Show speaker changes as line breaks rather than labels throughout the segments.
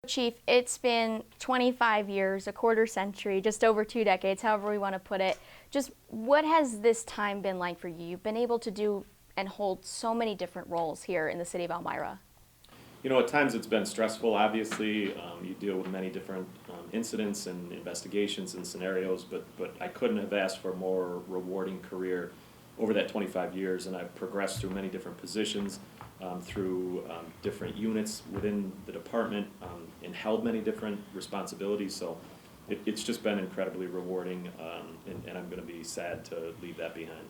Chief, it's been 25 years, a quarter century, just over 2 decades, however we want to put it. Just what has this time been like for you? You've been able to do and hold so many different roles here in the city of Elmira.
You know, at times it's been stressful, obviously. You deal with many different incidents and investigations and scenarios, but I couldn't have asked for a more rewarding career over that 25 years, and I've progressed through many different positions, through different units within the department, and held many different responsibilities. So it's just been incredibly rewarding, and I'm going to be sad to leave that behind.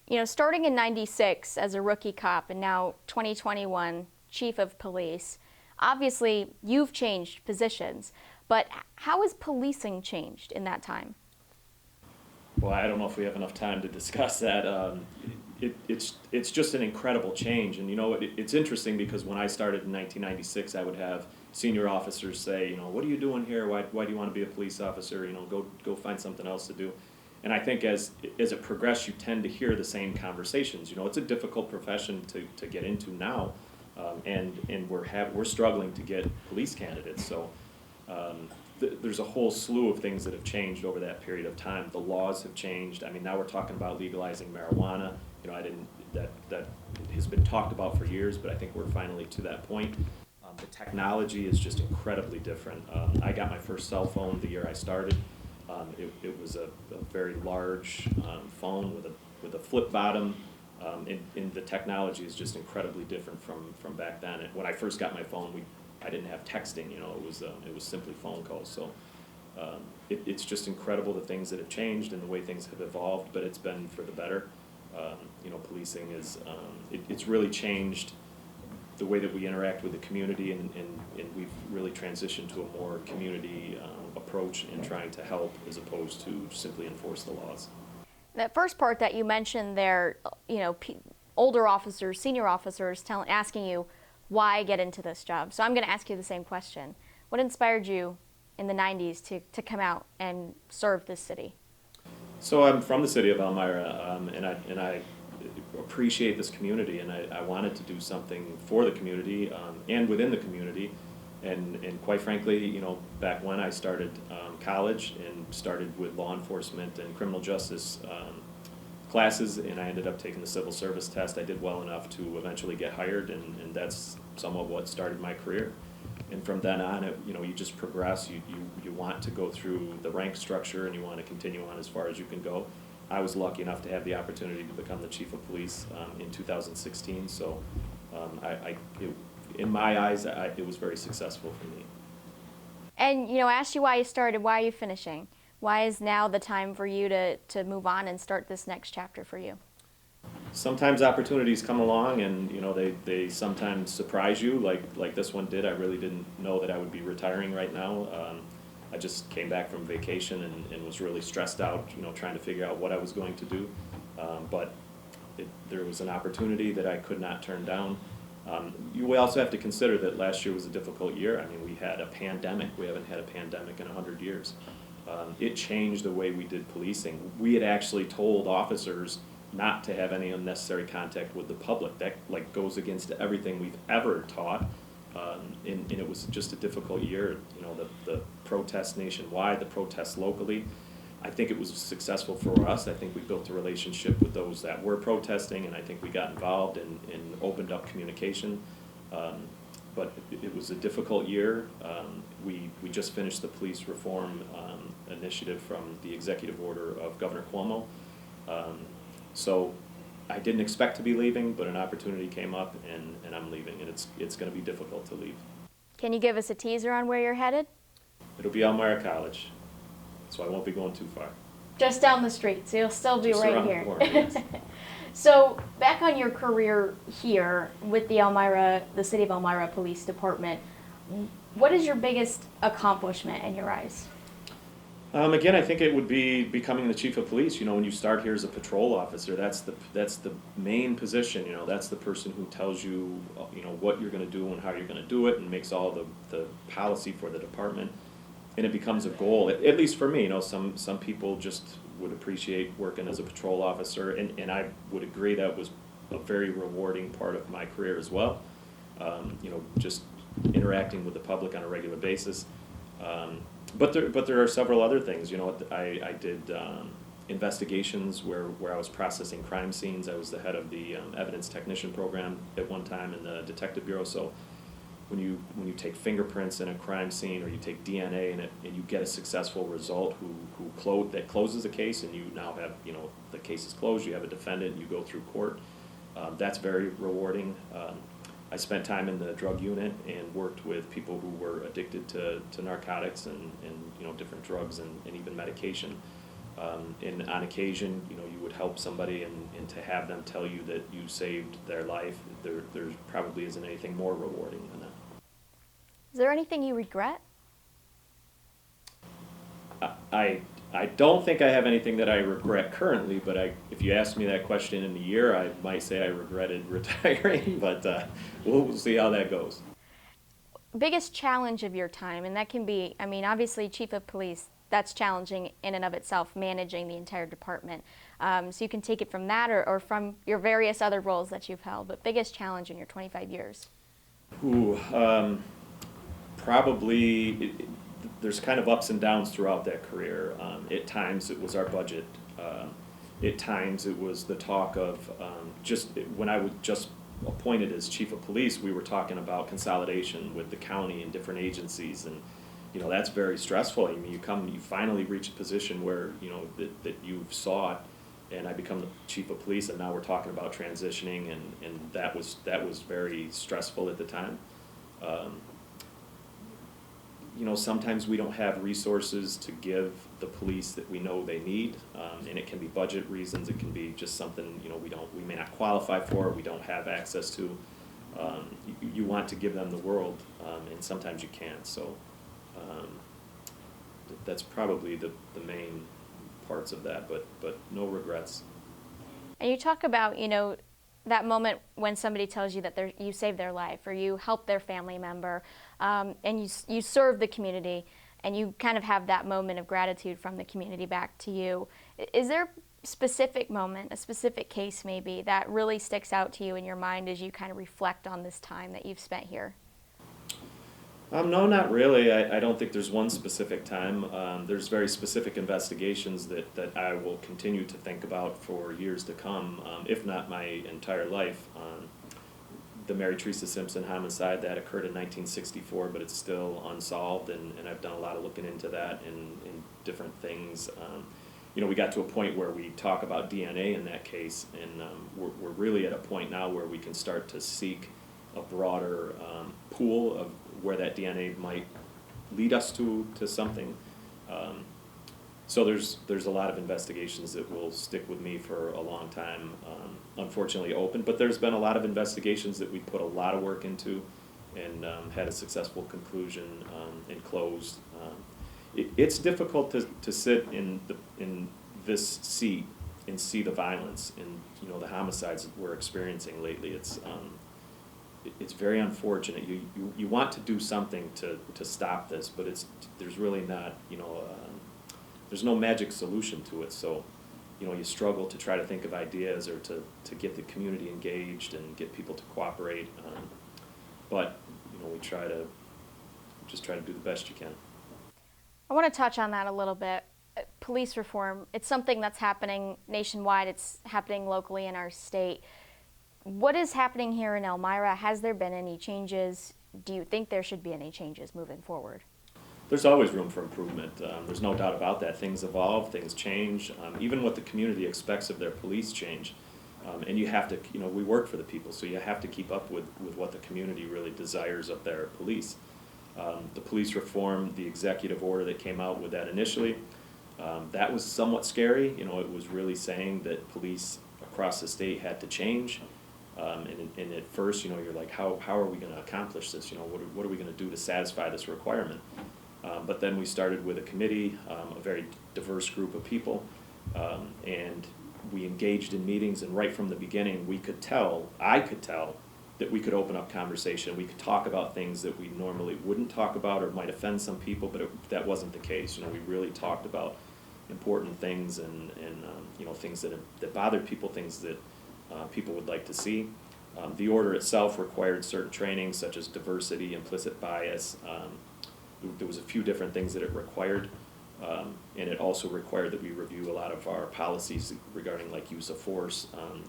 You know, starting in 96 as a rookie cop and now 2021 chief of police, obviously you've changed positions, but how has policing changed in that time?
Well, I don't know if we have enough time to discuss that. It's just an incredible change, and you know it's interesting because when I started in 1996, I would have senior officers say, you know, what are you doing here? Why do you want to be a police officer? You know, go find something else to do. And I think as it progressed, you tend to hear the same conversations. You know, it's a difficult profession to get into now, and we're struggling to get police candidates. So. There's a whole slew of things that have changed over that period of time. The laws have changed. I mean, now we're talking about legalizing marijuana. You know, that has been talked about for years, but I think we're finally to that point. The technology is just incredibly different. I got my first cell phone the year I started. It was a very large phone with a flip bottom, and the technology is just incredibly different from back then. And when I first got my phone, I didn't have texting, you know, it was simply phone calls. So it's just incredible the things that have changed and the way things have evolved, but it's been for the better. You know, policing it's really changed the way that we interact with the community, and we've really transitioned to a more community approach in trying to help as opposed to simply enforce the laws.
That first part that you mentioned there, you know, older officers, senior officers asking you, why get into this job? So I'm going to ask you the same question. What inspired you in the 90s to come out and serve this city?
So I'm from the city of Elmira, and I appreciate this community, and I wanted to do something for the community and within the community. And quite frankly, you know, back when I started college and started with law enforcement and criminal justice classes, and I ended up taking the civil service test. I did well enough to eventually get hired, and that's somewhat what started my career. And from then on, you know, you just progress. You want to go through the rank structure, and you want to continue on as far as you can go. I was lucky enough to have the opportunity to become the chief of police in 2016. So, in my eyes, it was very successful for me.
And you know, I asked you why you started. Why are you finishing? Why is now the time for you to move on and start this next chapter for you?
Sometimes opportunities come along, and you know they sometimes surprise you, like this one did. I really didn't know that I would be retiring right now. I just came back from vacation and was really stressed out, you know, trying to figure out what I was going to do. But there was an opportunity that I could not turn down. We also have to consider that last year was a difficult year. I mean, we had a pandemic. We haven't had a pandemic in 100 years. It changed the way we did policing. We had actually told officers not to have any unnecessary contact with the public. That goes against everything we've ever taught. And it was just a difficult year. You know, the protests nationwide, the protests locally. I think it was successful for us. I think we built a relationship with those that were protesting, and I think we got involved and opened up communication. But it was a difficult year. We just finished the police reform initiative from the executive order of Governor Cuomo. So I didn't expect to be leaving, but an opportunity came up, and I'm leaving, and it's going to be difficult to leave.
Can you give us a teaser on where you're headed?
It'll be Elmira College, so I won't be going too far.
Just down the street, so you'll still be
Just
right
around
here.
the corner, yes.
So back on your career here with the City of Elmira Police Department, what is your biggest accomplishment in your eyes?
Again, I think it would be becoming the chief of police. You know, when you start here as a patrol officer, that's the main position. You know, that's the person who tells you, you know, what you're going to do and how you're going to do it, and makes all the policy for the department. And it becomes a goal, at least for me. You know, some people just would appreciate working as a patrol officer, and I would agree that was a very rewarding part of my career as well. You know, just interacting with the public on a regular basis. But there are several other things. You know, I did investigations where I was processing crime scenes. I was the head of the evidence technician program at one time in the detective bureau. So when you take fingerprints in a crime scene, or you take DNA in it, and you get a successful result that closes a case, and you now have, you know, the case is closed, you have a defendant, and you go through court, that's very rewarding. I spent time in the drug unit and worked with people who were addicted to narcotics and you know, different drugs and even medication. And on occasion, you know, you would help somebody, and to have them tell you that you saved their life, there probably isn't anything more rewarding than that.
Is there anything you regret?
I don't think I have anything that I regret currently, but if you asked me that question in a year, I might say I regretted retiring, but we'll see how that goes.
Biggest challenge of your time, and that can be, I mean, obviously chief of police, that's challenging in and of itself, managing the entire department. So you can take it from that or from your various other roles that you've held, but biggest challenge in your 25 years?
Probably, there's kind of ups and downs throughout that career. At times it was our budget. At times it was the talk of, when I was just appointed as chief of police, we were talking about consolidation with the county and different agencies, and you know, that's very stressful. I mean, you finally reach a position where, you know, that you've sought, and I become the chief of police, and now we're talking about transitioning, and that was very stressful at the time. You know, sometimes we don't have resources to give the police that we know they need, and it can be budget reasons, it can be just something, you know, we may not qualify for, we don't have access to. You want to give them the world, and sometimes you can't. So that's probably the main parts of that, but no regrets.
And you talk about, you know, that moment when somebody tells you that you saved their life or you helped their family member, and you serve the community, and you kind of have that moment of gratitude from the community back to you. Is there a specific moment, a specific case maybe, that really sticks out to you in your mind as you kind of reflect on this time that you've spent here?
No, not really. I don't think there's one specific time. There's very specific investigations that I will continue to think about for years to come, if not my entire life. The Mary Teresa Simpson homicide, that occurred in 1964, but it's still unsolved, and I've done a lot of looking into that and different things. You know, we got to a point where we talk about DNA in that case, and we're really at a point now where we can start to seek a broader pool of where that DNA might lead us to something. So there's a lot of investigations that will stick with me for a long time, unfortunately open, but there's been a lot of investigations that we put a lot of work into and had a successful conclusion and closed. It's difficult to sit in this seat and see the violence and, you know, the homicides that we're experiencing lately. It's very unfortunate. You want to do something to stop this, but there's really not, you know, there's no magic solution to it. So, you know, you struggle to try to think of ideas or to get the community engaged and get people to cooperate. But, you know, we try to do the best you can.
I want to touch on that a little bit. Police reform, it's something that's happening nationwide. It's happening locally in our state. What is happening here in Elmira? Has there been any changes? Do you think there should be any changes moving forward?
There's always room for improvement. There's no doubt about that. Things evolve, things change. Even what the community expects of their police change. And you have to, you know, we work for the people, so you have to keep up with what the community really desires of their police. The police reform, the executive order that came out with that initially, that was somewhat scary. You know, it was really saying that police across the state had to change. And at first, you know, you're like, how are we going to accomplish this? You know, what are we going to do to satisfy this requirement? But then we started with a committee, a very diverse group of people, and we engaged in meetings, and right from the beginning I could tell that we could open up conversation. We could talk about things that we normally wouldn't talk about or might offend some people, but that wasn't the case. You know, we really talked about important things and you know, things that bothered people, things that people would like to see. The order itself required certain training, such as diversity, implicit bias. There was a few different things that it required, and it also required that we review a lot of our policies regarding like use of force.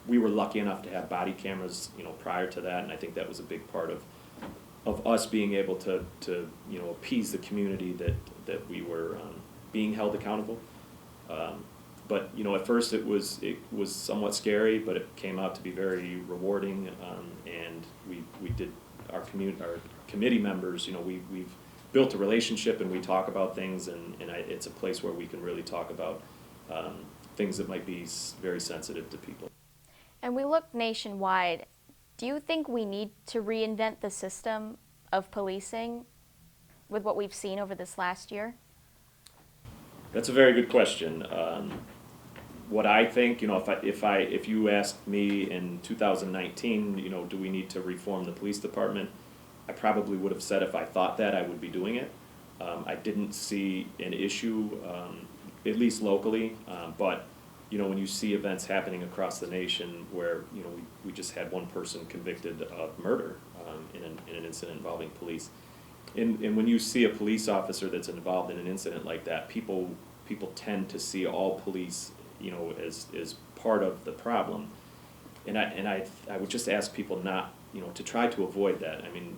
We were lucky enough to have body cameras, prior to that, and I think that was a big part of us being able to appease the community that we were being held accountable. But at first it was somewhat scary, but it came out to be very rewarding, and we did our committee members. We've built a relationship, and we talk about things, and it's a place where we can really talk about things that might be very sensitive to people.
And we look nationwide. Do you think we need to reinvent the system of policing with what we've seen over this last year?
That's a very good question. What I think, if you asked me in 2019, do we need to reform the police department? I probably would have said if I thought that I would be doing it. I didn't see an issue, at least locally, but when you see events happening across the nation where we just had one person convicted of murder in an incident involving police, and when you see a police officer that's involved in an incident like that, people tend to see all police as part of the problem, and I would just ask people not to try to avoid that. I mean,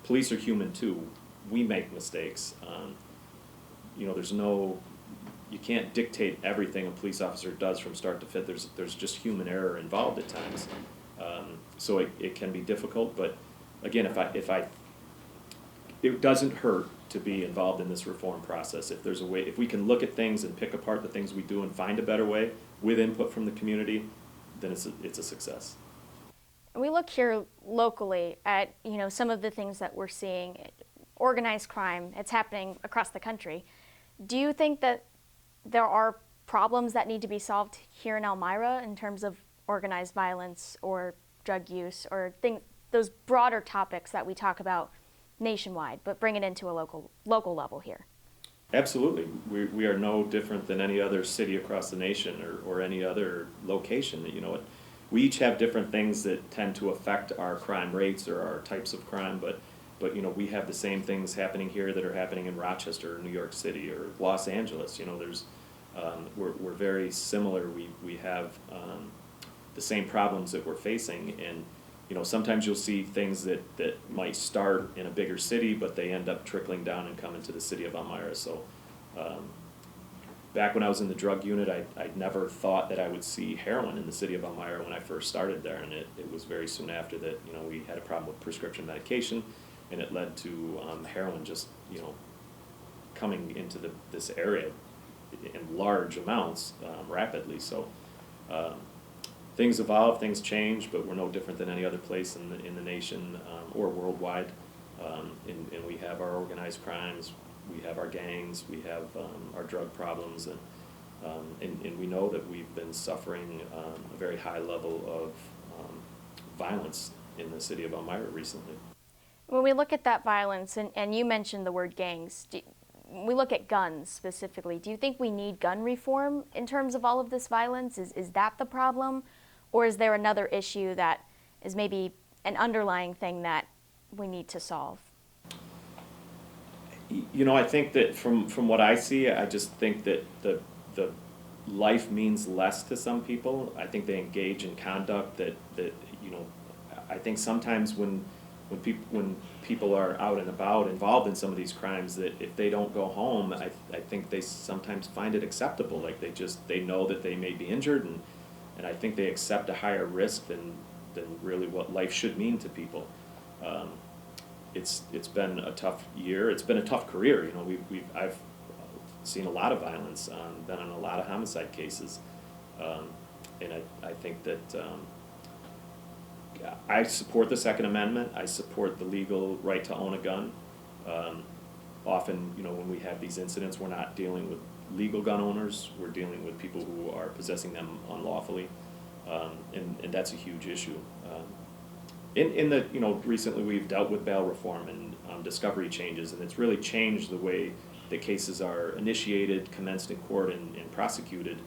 police are human too. We make mistakes. You can't dictate everything a police officer does from start to finish. There's just human error involved at times, so it can be difficult. But again, it doesn't hurt to be involved in this reform process. If there's a way, if we can look at things and pick apart the things we do and find a better way with input from the community, then it's a success.
We look here locally at some of the things that we're seeing, organized crime. It's happening across the country. Do you think that there are problems that need to be solved here in Elmira in terms of organized violence or drug use or those broader topics that we talk about nationwide, but bring it into a local level here?
Absolutely. We are no different than any other city across the nation or any other location. We each have different things that tend to affect our crime rates or our types of crime, but we have the same things happening here that are happening in Rochester, or New York City, or Los Angeles. We're very similar. We have the same problems that we're facing, and sometimes you'll see things that might start in a bigger city, but they end up trickling down and come into the city of Elmira. So back when I was in the drug unit, I never thought that I would see heroin in the city of Elmira when I first started there, and it was very soon after that we had a problem with prescription medication, and it led to heroin just coming into this area in large amounts rapidly. So things evolve, things change, but we're no different than any other place in the nation or worldwide. And we have our organized crimes, we have our gangs, we have our drug problems, and we know that we've been suffering a very high level of violence in the city of Elmira recently.
When we look at that violence, and you mentioned the word gangs, we look at guns specifically. Do you think we need gun reform in terms of all of this violence? Is that the problem? Or is there another issue that is maybe an underlying thing that we need to solve?
I think that from what I see, I just think that the life means less to some people. I think they engage in conduct that I think sometimes when people are out and about involved in some of these crimes, that if they don't go home, I think they sometimes find it acceptable. Like they know that they may be injured, and I think they accept a higher risk than really what life should mean to people. It's been a tough year. It's been a tough career. I've seen a lot of violence, been on a lot of homicide cases, and I think that I support the Second Amendment. I support the legal right to own a gun. Often, when we have these incidents, we're not dealing with legal gun owners. We're dealing with people who are possessing them unlawfully, and that's a huge issue. Recently we've dealt with bail reform and discovery changes, and it's really changed the way that cases are initiated, commenced in court, and prosecuted.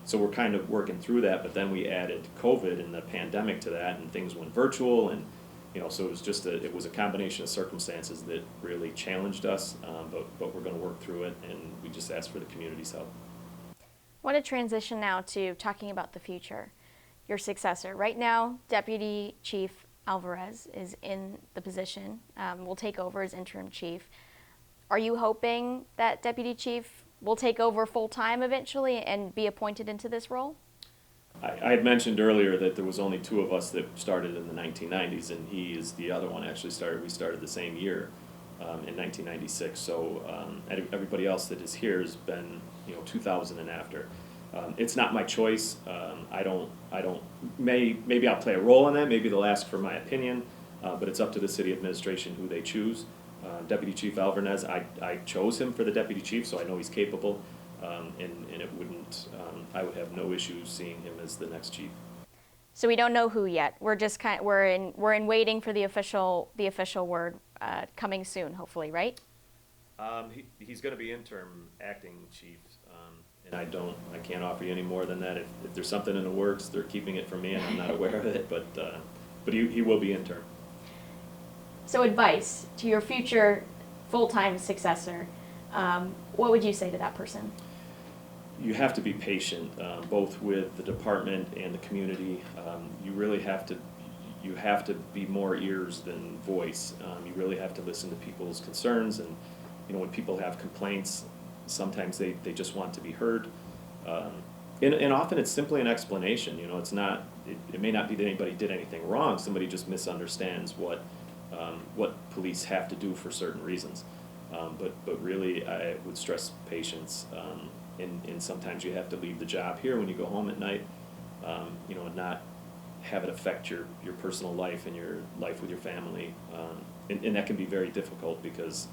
So we're kind of working through that, but then we added COVID and the pandemic to that, and things went virtual, and so it was just it was a combination of circumstances that really challenged us, but we're going to work through it, and we just ask for the community's help.
I want to transition now to talking about the future, your successor. Right now, Deputy Chief Alvarez is in the position, will take over as interim chief. Are you hoping that Deputy Chief will take over full-time eventually and be appointed into this role?
I had mentioned earlier that there was only two of us that started in the 1990s, and he is the other one. Actually, we started the same year, in 1996. So everybody else that is here has been 2000 and after. It's not my choice. I don't. Maybe I'll play a role in that. Maybe they'll ask for my opinion, but it's up to the city administration who they choose. Deputy Chief Alvarez, I chose him for the deputy chief, so I know he's capable, and it wouldn't. I would have no issues seeing him as the next chief.
So we don't know who yet. We're just we're in waiting for the official word coming soon, hopefully, right?
He's going to be interim acting chief, and I can't offer you any more than that. If there's something in the works, they're keeping it from me, and I'm not aware of it. But he will be interim.
So advice to your future full-time successor, what would you say to that person?
You have to be patient, both with the department and the community. You really have to be more ears than voice. You really have to listen to people's concerns, and when people have complaints, sometimes they just want to be heard. And often it's simply an explanation. It's not. It may not be that anybody did anything wrong. Somebody just misunderstands what police have to do for certain reasons. But really, I would stress patience. And sometimes you have to leave the job here when you go home at night, and not have it affect your personal life and your life with your family. And that can be very difficult, because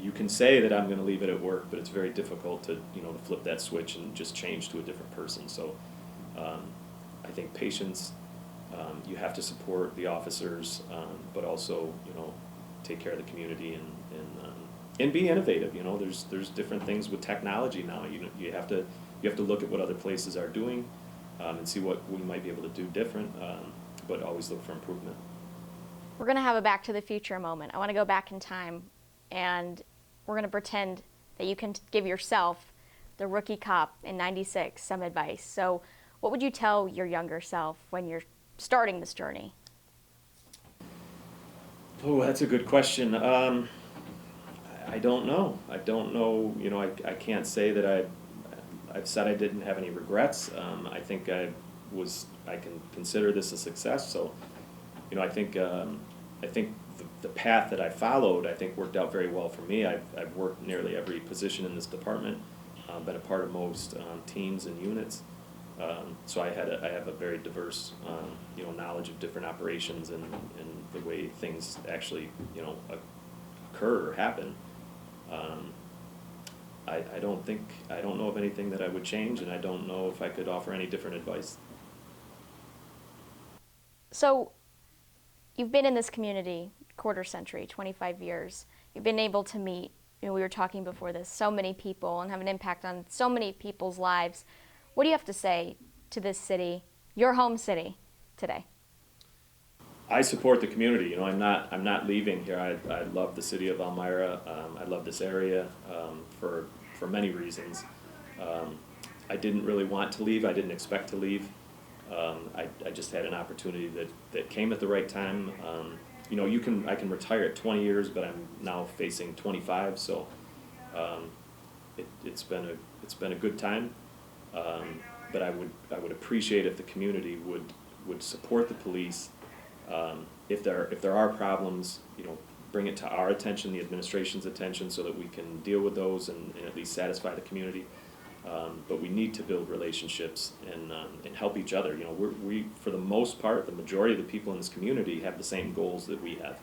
you can say that I'm going to leave it at work, but it's very difficult to flip that switch and just change to a different person. So I think patience. You have to support the officers, but also take care of the community and be innovative. There's different things with technology now. You have to look at what other places are doing, and see what we might be able to do different, but always look for improvement.
We're going to have a Back to the Future moment. I want to go back in time, and we're going to pretend that you can give yourself, the rookie cop in '96, some advice. So what would you tell your younger self when you're starting this journey?
Oh, that's a good question. I don't know. I don't know. I can't say that I've said I didn't have any regrets. I think I can consider this a success. So, I think the path that I followed, I think, worked out very well for me. I've worked nearly every position in this department, been a part of most teams and units. So I have a very diverse, knowledge of different operations and the way things actually, occur or happen. I don't know of anything that I would change, and I don't know if I could offer any different advice.
So you've been in this community quarter century, 25 years. You've been able to meet, we were talking before this, so many people and have an impact on so many people's lives. What do you have to say to this city, your home city, today?
I support the community. I'm not leaving here. I love the city of Elmira. I love this area for many reasons. I didn't really want to leave. I didn't expect to leave. I just had an opportunity that came at the right time. I can retire at 20 years, but I'm now facing 25. So it's been a good time. But I would appreciate if the community would support the police. If there are problems, bring it to our attention, the administration's attention, so that we can deal with those and at least satisfy the community. But we need to build relationships and help each other. We for the most part, the majority of the people in this community have the same goals that we have.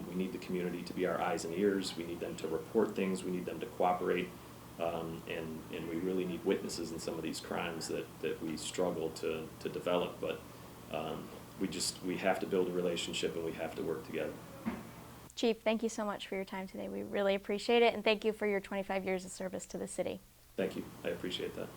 We need the community to be our eyes and ears. We need them to report things. We need them to cooperate. And we really need witnesses in some of these crimes that we struggle to develop. But we have to build a relationship, and we have to work together.
Chief, thank you so much for your time today. We really appreciate it, and thank you for your 25 years of service to the city.
Thank you. I appreciate that.